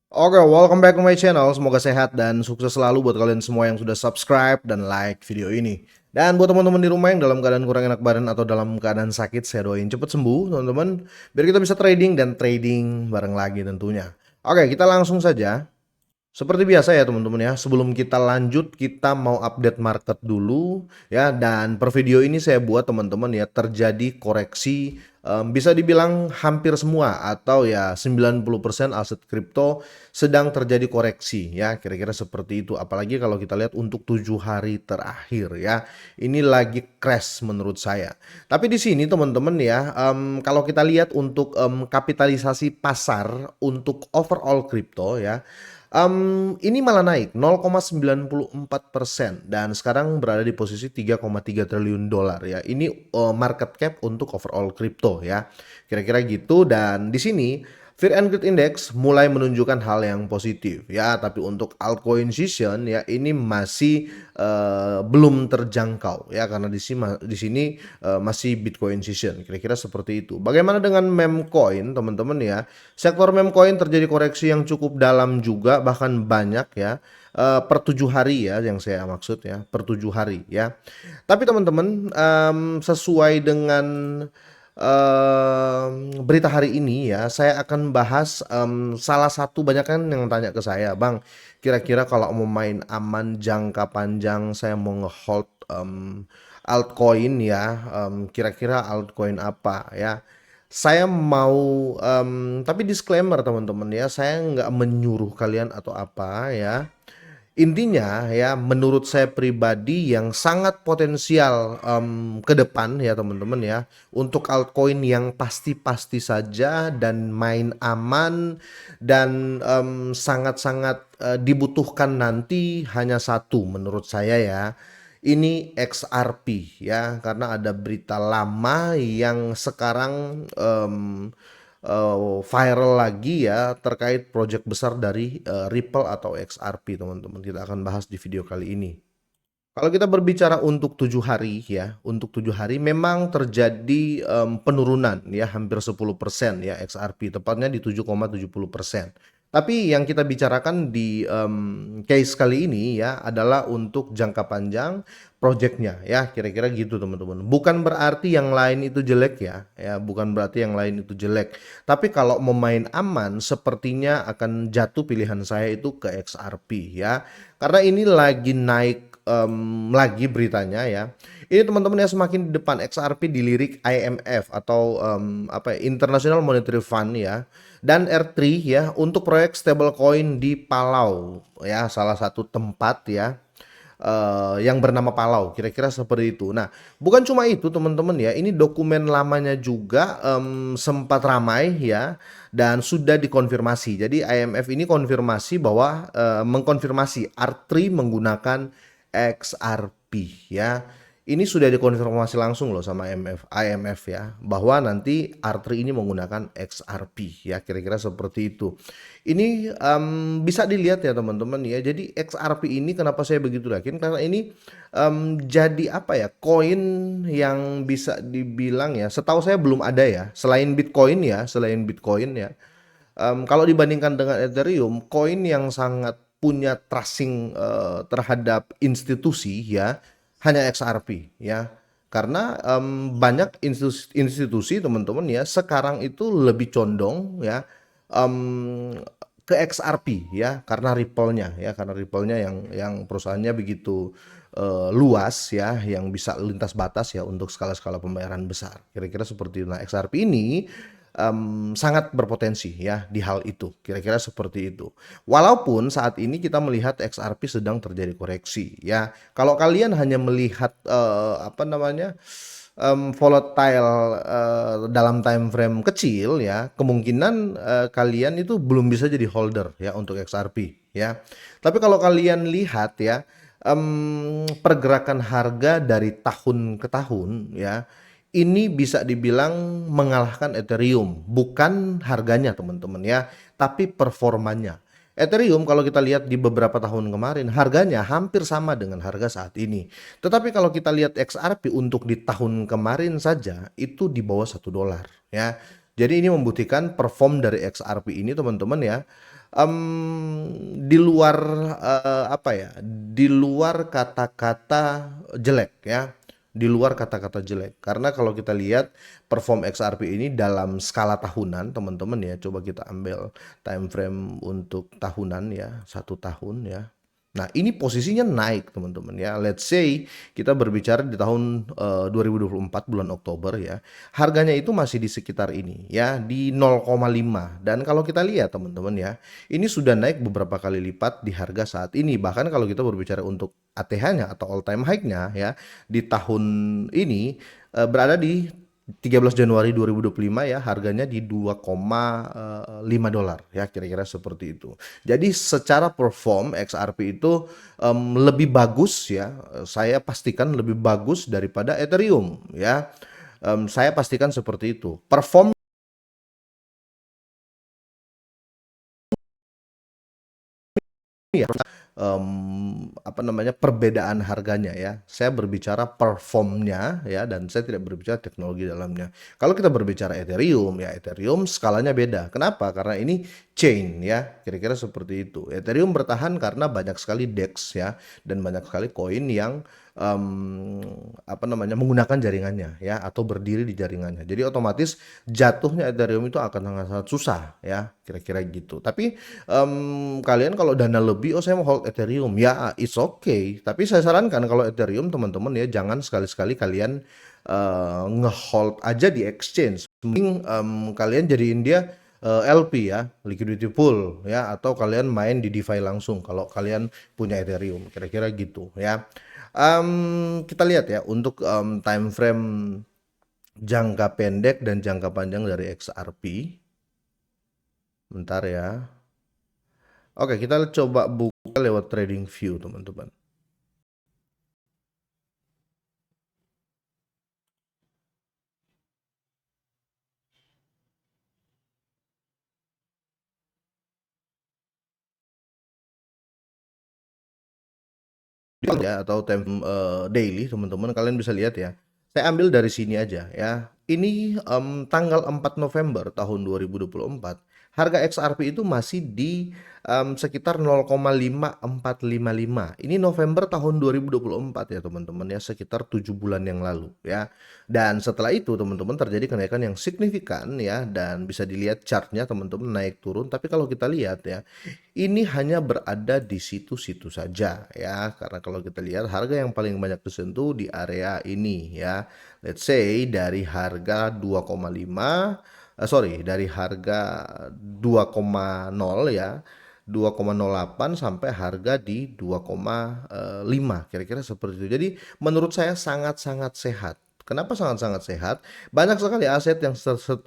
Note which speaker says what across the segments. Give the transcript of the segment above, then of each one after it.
Speaker 1: Oke, welcome back to my channel. Semoga sehat dan sukses selalu buat kalian semua yang sudah subscribe dan like video ini. Dan buat teman-teman di rumah yang dalam keadaan kurang enak badan atau dalam keadaan sakit, saya doain cepet sembuh, teman-teman. Biar kita bisa trading dan trading bareng lagi tentunya. Oke, kita langsung saja. Seperti biasa ya teman-teman ya, sebelum kita lanjut kita mau update market dulu ya, dan per video ini saya buat teman-teman ya terjadi koreksi, bisa dibilang hampir semua atau ya 90% aset kripto sedang terjadi koreksi ya, kira-kira seperti itu. Apalagi kalau kita lihat untuk 7 hari terakhir ya, ini lagi crash menurut saya. Tapi di sini teman-teman ya, kalau kita lihat untuk kapitalisasi pasar untuk overall kripto ya, ini malah naik 0,94% dan sekarang berada di posisi 3,3 triliun dolar ya. Ini market cap untuk overall crypto ya. Kira-kira gitu, dan di sini Fear and Greed Index mulai menunjukkan hal yang positif ya, tapi untuk altcoin season ya ini masih belum terjangkau ya, karena di sini masih Bitcoin season. Kira-kira seperti itu. Bagaimana dengan meme coin teman-teman ya? Sektor meme coin terjadi koreksi yang cukup dalam juga, bahkan banyak ya, per 7 hari ya, yang saya maksud ya, per 7 hari ya. Tapi teman-teman, sesuai dengan berita hari ini ya, saya akan bahas salah satu, banyak kan yang tanya ke saya, Bang, kira-kira kalau mau main aman jangka panjang, saya mau ngehold altcoin ya, kira-kira altcoin apa ya? Saya mau, tapi disclaimer teman-teman ya, saya nggak menyuruh kalian atau apa ya. Intinya ya, menurut saya pribadi yang sangat potensial ke depan ya teman-teman ya, untuk altcoin yang pasti-pasti saja dan main aman dan sangat-sangat dibutuhkan nanti hanya satu menurut saya ya. Ini XRP ya, karena ada berita lama yang sekarang viral lagi ya terkait project besar dari Ripple atau XRP teman-teman. Kita akan bahas di video kali ini. Kalau kita berbicara untuk 7 hari ya, untuk 7 hari memang terjadi penurunan ya hampir 10% ya XRP, tepatnya di 7,70%. Tapi yang kita bicarakan di case kali ini ya adalah untuk jangka panjang projectnya ya, kira-kira gitu teman-teman. Bukan berarti yang lain itu jelek ya, bukan berarti yang lain itu jelek. Tapi kalau mau main aman, sepertinya akan jatuh pilihan saya itu ke XRP ya, karena ini lagi naik lagi beritanya ya. Ini teman-teman ya, semakin di depan XRP dilirik IMF atau apa ya, International Monetary Fund ya, dan R3 ya untuk proyek stablecoin di Palau ya, salah satu tempat ya yang bernama Palau, kira-kira seperti itu. Nah, bukan cuma itu teman-teman ya, ini dokumen lamanya juga sempat ramai ya, dan sudah dikonfirmasi. Jadi IMF ini konfirmasi bahwa mengkonfirmasi R3 menggunakan XRP ya. Ini sudah dikonfirmasi langsung loh sama IMF ya, bahwa nanti R3 ini menggunakan XRP ya, kira-kira seperti itu. Ini bisa dilihat ya teman-teman ya. Jadi XRP ini kenapa saya begitu yakin? Karena ini jadi apa ya? Koin yang bisa dibilang ya, setahu saya belum ada ya, selain Bitcoin ya, selain Bitcoin ya. Kalau dibandingkan dengan Ethereum, koin yang sangat punya trusting terhadap institusi ya, hanya XRP ya. Karena banyak institusi teman-teman ya sekarang itu lebih condong ya em, ke XRP ya, karena Ripple-nya ya, karena Ripple-nya yang perusahaannya begitu luas ya, yang bisa lintas batas ya untuk skala-skala pembayaran besar. Kira-kira seperti itu. Nah, XRP ini sangat berpotensi ya di hal itu, kira-kira seperti itu. Walaupun saat ini kita melihat XRP sedang terjadi koreksi ya. Kalau kalian hanya melihat apa namanya, volatile dalam time frame kecil ya, kemungkinan kalian itu belum bisa jadi holder ya untuk XRP ya. Tapi kalau kalian lihat ya, pergerakan harga dari tahun ke tahun ya, ini bisa dibilang mengalahkan Ethereum, bukan harganya teman-teman ya, tapi performanya. Ethereum kalau kita lihat di beberapa tahun kemarin harganya hampir sama dengan harga saat ini. Tetapi kalau kita lihat XRP untuk di tahun kemarin saja itu di bawah $1 ya. Jadi ini membuktikan perform dari XRP ini teman-teman ya, Di luar, apa ya, di luar kata-kata jelek ya, di luar kata-kata jelek. Karena kalau kita lihat perform XRP ini dalam skala tahunan teman-teman ya, coba kita ambil time frame untuk tahunan ya, 1 tahun ya. Nah, ini posisinya naik teman-teman ya. Let's say kita berbicara di tahun 2024 bulan Oktober ya. Harganya itu masih di sekitar ini ya, di 0,5. Dan kalau kita lihat teman-teman ya, ini sudah naik beberapa kali lipat di harga saat ini. Bahkan kalau kita berbicara untuk ATH-nya atau all time high-nya ya, di tahun ini berada di 13 Januari 2025 ya, harganya di 2,5 dolar ya, kira-kira seperti itu. Jadi secara perform XRP itu lebih bagus ya, saya pastikan lebih bagus daripada Ethereum ya. Saya pastikan seperti itu. Perform ya, apa namanya, perbedaan harganya ya. Saya berbicara performnya ya, dan saya tidak berbicara teknologi dalamnya. Kalau kita berbicara Ethereum ya, Ethereum skalanya beda. Kenapa? Karena ini chain ya, kira-kira seperti itu. Ethereum bertahan karena banyak sekali DEX ya, dan banyak sekali koin yang apa namanya, menggunakan jaringannya ya, atau berdiri di jaringannya. Jadi otomatis jatuhnya Ethereum itu akan sangat-sangat susah ya, kira-kira gitu. Tapi kalian kalau dana lebih, oh saya mau hold Ethereum, ya it's okay. Tapi saya sarankan kalau Ethereum teman-teman ya, jangan sekali-sekali kalian ngehold aja di exchange. Mending kalian jadiin dia LP ya, liquidity pool ya, atau kalian main di DeFi langsung kalau kalian punya Ethereum, kira-kira gitu ya. Kita lihat ya untuk time frame jangka pendek dan jangka panjang dari XRP. Bentar ya. Oke, kita coba buka lewat trading view, teman-teman. Ya, atau time daily, teman-teman, kalian bisa lihat ya. Saya ambil dari sini aja ya. Ini tanggal 4 November tahun 2024. Harga XRP itu masih di sekitar 0,5455. Ini November tahun 2024 ya teman-teman ya, sekitar 7 bulan yang lalu ya. Dan setelah itu teman-teman terjadi kenaikan yang signifikan ya, dan bisa dilihat chartnya teman-teman naik turun. Tapi kalau kita lihat ya, ini hanya berada di situ-situ saja ya, karena kalau kita lihat harga yang paling banyak tersentuh di area ini ya. Let's say dari harga 2,5 dari harga 2,0 ya, 2,08 sampai harga di 2,5, kira-kira seperti itu. Jadi menurut saya sangat-sangat sehat. Kenapa sangat-sangat sehat? Banyak sekali aset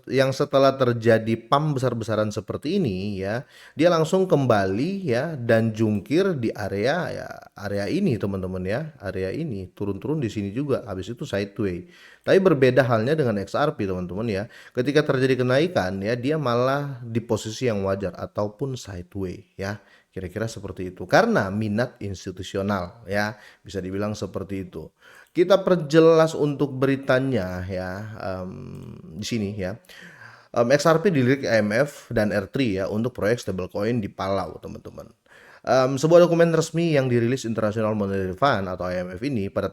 Speaker 1: yang setelah terjadi pump besar-besaran seperti ini ya, dia langsung kembali ya, dan jungkir di area ya, area ini teman-teman ya, area ini turun-turun di sini juga, habis itu sideway. Tapi berbeda halnya dengan XRP teman-teman ya, ketika terjadi kenaikan ya, dia malah di posisi yang wajar ataupun sideway ya, kira-kira seperti itu, karena minat institusional ya, bisa dibilang seperti itu. Kita perjelas untuk beritanya ya, di sini ya. XRP dilirik IMF dan R3 ya untuk proyek stablecoin di Palau, teman-teman. Sebuah dokumen resmi yang dirilis International Monetary Fund atau IMF ini pada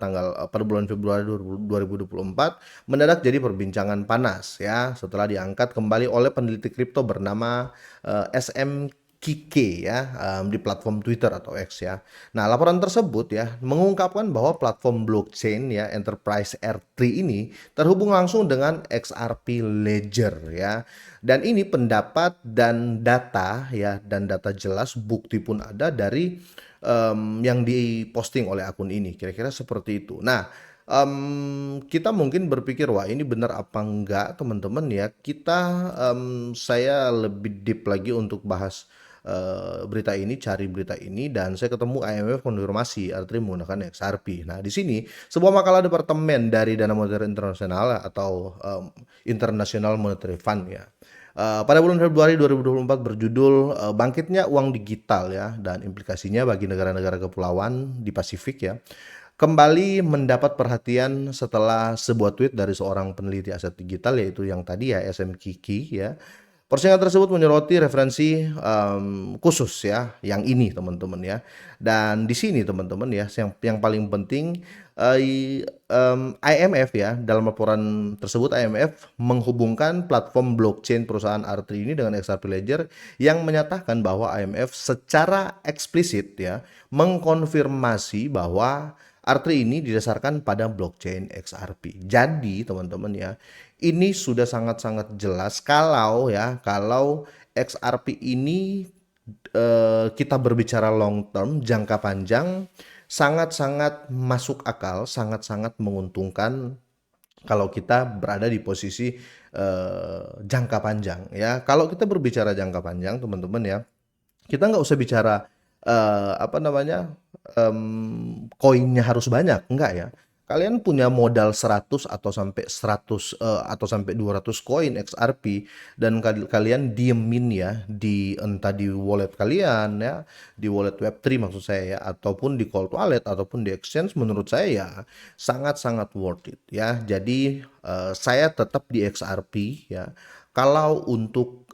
Speaker 1: bulan Februari 2024 mendadak jadi perbincangan panas ya, setelah diangkat kembali oleh peneliti kripto bernama SM Kike ya, di platform Twitter atau X ya. Nah, laporan tersebut ya mengungkapkan bahwa platform blockchain ya Enterprise R3 ini terhubung langsung dengan XRP Ledger ya. Dan ini pendapat dan data ya, dan data jelas, bukti pun ada dari yang diposting oleh akun ini, kira-kira seperti itu. Nah, kita mungkin berpikir, wah ini benar apa enggak teman-teman ya. Saya lebih deep lagi untuk bahas berita ini, cari berita ini, dan saya ketemu IMF konfirmasi R3 menggunakan XRP. Nah, di sini sebuah makalah departemen dari Dana Moneter Internasional atau International Monetary Fund ya. Pada bulan Februari 2024 berjudul Bangkitnya Uang Digital ya, dan implikasinya bagi negara-negara kepulauan di Pasifik ya, kembali mendapat perhatian setelah sebuah tweet dari seorang peneliti aset digital, yaitu yang tadi ya SM Kiki ya. Postingan tersebut menyoroti referensi, khusus ya, yang ini teman-teman ya. Dan di sini teman-teman ya, yang paling penting, IMF ya, dalam laporan tersebut IMF menghubungkan platform blockchain perusahaan R3 ini dengan XRP Ledger yang menyatakan bahwa IMF secara eksplisit ya, mengkonfirmasi bahwa R3 ini didasarkan pada blockchain XRP. Jadi teman-teman ya, ini sudah sangat-sangat jelas kalau XRP ini kita berbicara long term, jangka panjang, sangat-sangat masuk akal, sangat-sangat menguntungkan kalau kita berada di posisi jangka panjang ya. Kalau kita berbicara jangka panjang, teman-teman ya, kita nggak usah bicara apa namanya, koinnya harus banyak, enggak ya. Kalian punya modal 100 atau sampai 100 atau sampai 200 koin XRP dan kalian diemin ya di entah di wallet kalian ya, di wallet Web3 maksud saya ya, ataupun di cold wallet ataupun di exchange, menurut saya ya sangat-sangat worth it ya. Jadi saya tetap di XRP ya. Kalau untuk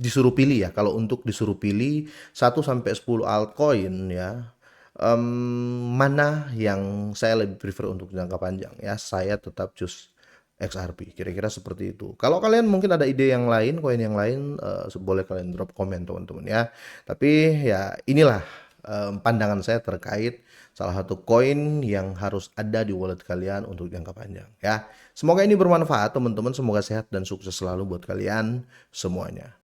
Speaker 1: disuruh pilih ya, kalau untuk disuruh pilih 1 sampai 10 altcoin ya, mana yang saya lebih prefer untuk jangka panjang ya, saya tetap choose XRP, kira-kira seperti itu. Kalau kalian mungkin ada ide yang lain, koin yang lain, boleh kalian drop komen teman-teman ya. Tapi ya inilah pandangan saya terkait salah satu koin yang harus ada di wallet kalian untuk jangka panjang ya. Semoga ini bermanfaat teman-teman, semoga sehat dan sukses selalu buat kalian semuanya.